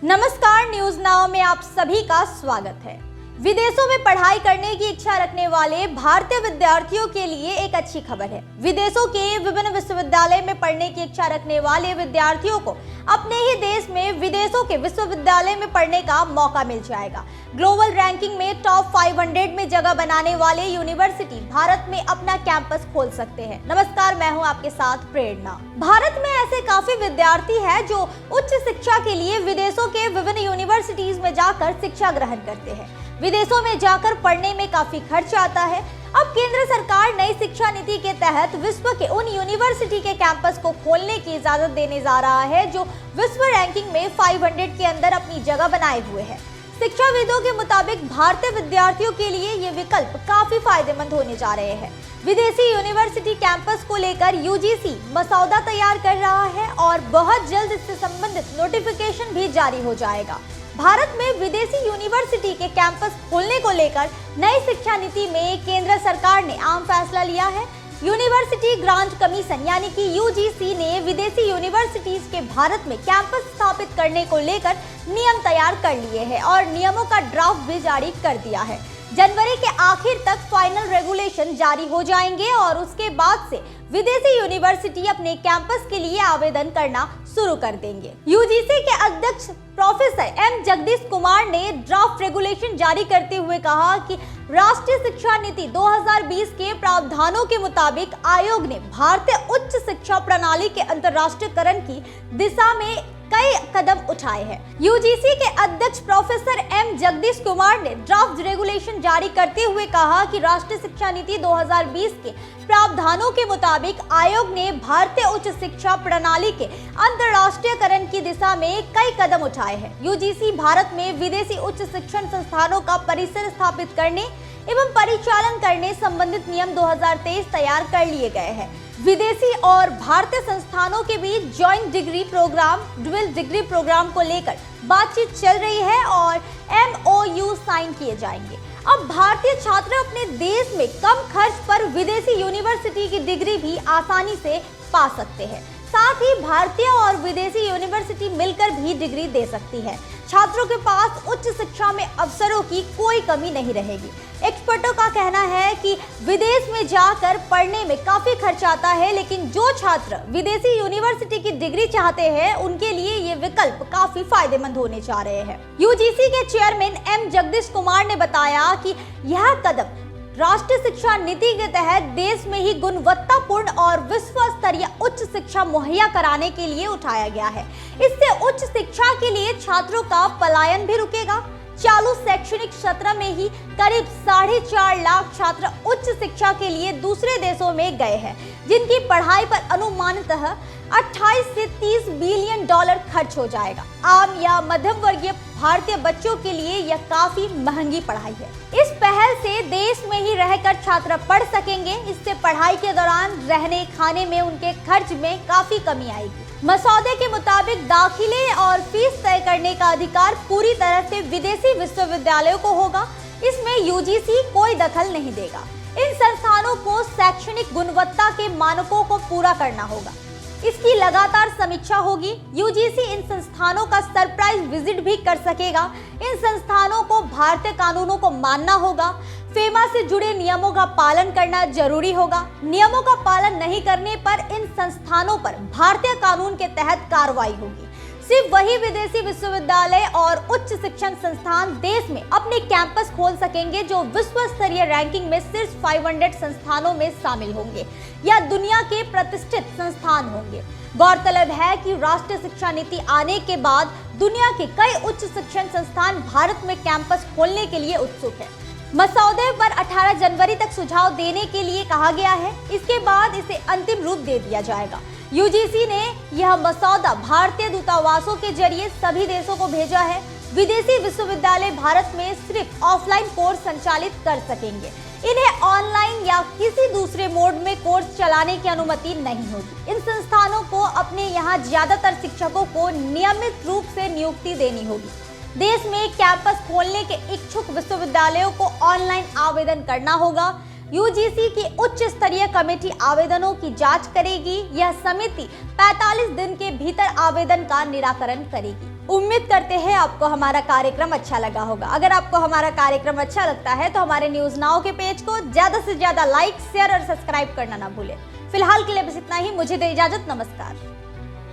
नमस्कार, news now में आप सभी का स्वागत है। विदेशों में पढ़ाई करने की इच्छा रखने वाले भारतीय विद्यार्थियों के लिए एक अच्छी खबर है। विदेशों के विभिन्न विश्वविद्यालय में पढ़ने की इच्छा रखने वाले विद्यार्थियों को अपने ही देश में विदेशों के विश्वविद्यालय में पढ़ने का मौका मिल जाएगा। ग्लोबल रैंकिंग में टॉप 500 में जगह बनाने वाले यूनिवर्सिटी भारत में अपना कैंपस खोल सकते हैं। नमस्कार, मैं हूं आपके साथ प्रेरणा। भारत में ऐसे काफी विद्यार्थी हैं जो उच्च शिक्षा के लिए विदेशों के विभिन्न यूनिवर्सिटीज में जाकर शिक्षा ग्रहण करते हैं। विदेशों में जाकर पढ़ने में काफी खर्च आता है। अब केंद्र सरकार नई शिक्षा नीति के तहत विश्व के उन यूनिवर्सिटी के कैंपस को खोलने की इजाजत देने जा रहा है जो विश्व रैंकिंग में 500 के अंदर अपनी जगह बनाए हुए हैं। शिक्षाविदों के मुताबिक भारतीय विद्यार्थियों के लिए ये विकल्प काफी फायदेमंद होने जा रहे हैं। विदेशी यूनिवर्सिटी कैंपस को लेकर यूजीसी मसौदा तैयार कर रहा है और बहुत जल्द इससे संबंधित नोटिफिकेशन भी जारी हो जाएगा। भारत में विदेशी यूनिवर्सिटी के कैंपस खोलने को लेकर नई शिक्षा नीति में केंद्र सरकार ने अहम फैसला लिया है। यूनिवर्सिटी ग्रांट कमीशन यानी कि यूजीसी ने विदेशी यूनिवर्सिटीज के भारत में कैंपस स्थापित करने को लेकर नियम तैयार कर लिए हैं और नियमों का ड्राफ्ट भी जारी कर दिया है। जनवरी के आखिर तक फाइनल रेगुलेशन जारी हो जाएंगे और उसके बाद से विदेशी यूनिवर्सिटी अपने कैंपस के लिए आवेदन करना शुरू कर देंगे। यूजीसी के अध्यक्ष प्रोफेसर एम जगदीश कुमार ने ड्राफ्ट रेगुलेशन जारी करते हुए कहा कि राष्ट्रीय शिक्षा नीति 2020 के प्रावधानों के मुताबिक आयोग ने भारतीय उच्च शिक्षा प्रणाली के अंतर्राष्ट्रीयकरण की दिशा में कई कदम उठाए हैं। यूजीसी के अध्यक्ष प्रोफेसर एम जगदीश कुमार ने ड्राफ्ट रेगुलेशन जारी करते हुए कहा कि राष्ट्रीय शिक्षा नीति 2020 के प्रावधानों के मुताबिक आयोग ने भारतीय उच्च शिक्षा प्रणाली के अंतर्राष्ट्रीयकरण की दिशा में कई कदम उठाए हैं। यूजीसी भारत में विदेशी उच्च शिक्षण संस्थानों का परिसर स्थापित करने एवं परिचालन करने संबंधित नियम 2023 तैयार कर लिए गए हैं। विदेशी और भारतीय संस्थानों के बीच joint degree program, dual degree program को लेकर बातचीत चल रही है और MOU साइन किए जाएंगे। अब भारतीय छात्र अपने देश में कम खर्च पर विदेशी यूनिवर्सिटी की डिग्री भी आसानी से पा सकते हैं। साथ ही भारतीय और विदेशी यूनिवर्सिटी मिलकर भी डिग्री दे सकती है। छात्रों के पास उच्च शिक्षा में अवसरों की कोई कमी नहीं रहेगी। एक्सपर्टों का कहना है कि विदेश में जाकर पढ़ने में काफी खर्च आता है, लेकिन जो छात्र विदेशी यूनिवर्सिटी की डिग्री चाहते हैं उनके लिए ये विकल्प काफी फायदेमंद होने जा रहे हैं। यूजीसी के चेयरमैन एम जगदीश कुमार ने बताया कि यह कदम राष्ट्रीय शिक्षा नीति के तहत देश में ही गुणवत्तापूर्ण और विश्व स्तरीय उच्च शिक्षा मुहैया कराने के लिए उठाया गया है। इससे उच्च शिक्षा के लिए छात्रों का पलायन भी रुकेगा। चालू शैक्षणिक सत्र में ही करीब 4.5 लाख छात्र उच्च शिक्षा के लिए दूसरे देशों में गए हैं, जिनकी पढ़ाई पर अनुमानतः 28 से 30 बिलियन डॉलर खर्च हो जाएगा। आम या मध्यम वर्गीय भारतीय बच्चों के लिए यह काफी महंगी पढ़ाई है। इस पहल से देश में ही रहकर छात्र पढ़ सकेंगे। इससे पढ़ाई के दौरान रहने खाने में उनके खर्च में काफी कमी आएगी। मसौदे के मुताबिक दाखिले और फीस तय करने का अधिकार पूरी तरह से विदेशी विश्वविद्यालयों को होगा। इसमें यूजीसी कोई दखल नहीं देगा। इन संस्थानों को शैक्षणिक गुणवत्ता के मानकों को पूरा करना होगा। इसकी लगातार समीक्षा होगी। यूजीसी इन संस्थानों का सरप्राइज विजिट भी कर सकेगा। इन संस्थानों को भारतीय कानूनों को मानना होगा। फेमा से जुड़े नियमों का पालन करना जरूरी होगा। नियमों का पालन नहीं करने पर इन संस्थानों पर भारतीय कानून के तहत कार्रवाई होगी। सिर्फ वही विदेशी विश्वविद्यालय और उच्च शिक्षण संस्थान देश में अपने कैंपस खोल सकेंगे जो विश्व स्तरीय रैंकिंग में सिर्फ 500 संस्थानों में शामिल होंगे या दुनिया के प्रतिष्ठित संस्थान होंगे। गौरतलब है कि राष्ट्रीय शिक्षा नीति आने के बाद दुनिया के कई उच्च शिक्षण संस्थान भारत में कैंपस खोलने के लिए उत्सुक है। मसौदे पर 18 जनवरी तक सुझाव देने के लिए कहा गया है। इसके बाद इसे अंतिम रूप दे दिया जाएगा। यूजीसी ने यह मसौदा भारतीय दूतावासों के जरिए सभी देशों को भेजा है। विदेशी विश्वविद्यालय भारत में सिर्फ ऑफलाइन कोर्स संचालित कर सकेंगे। इन्हें ऑनलाइन या किसी दूसरे मोड में कोर्स चलाने की अनुमति नहीं होगी। इन संस्थानों को अपने यहाँ ज्यादातर शिक्षकों को नियमित रूप से नियुक्ति देनी होगी। देश में कैंपस खोलने के इच्छुक विश्वविद्यालयों को ऑनलाइन आवेदन करना होगा। यूजीसी की उच्च स्तरीय कमेटी आवेदनों की जांच करेगी। यह समिति 45 दिन के भीतर आवेदन का निराकरण करेगी। उम्मीद करते हैं आपको हमारा कार्यक्रम अच्छा लगा होगा। अगर आपको हमारा कार्यक्रम अच्छा लगता है तो हमारे न्यूज नाउ के पेज को ज्यादा से ज्यादा लाइक, शेयर और सब्सक्राइब करना ना भूलें। फिलहाल के लिए बस इतना ही। मुझे दे इजाजत। नमस्कार।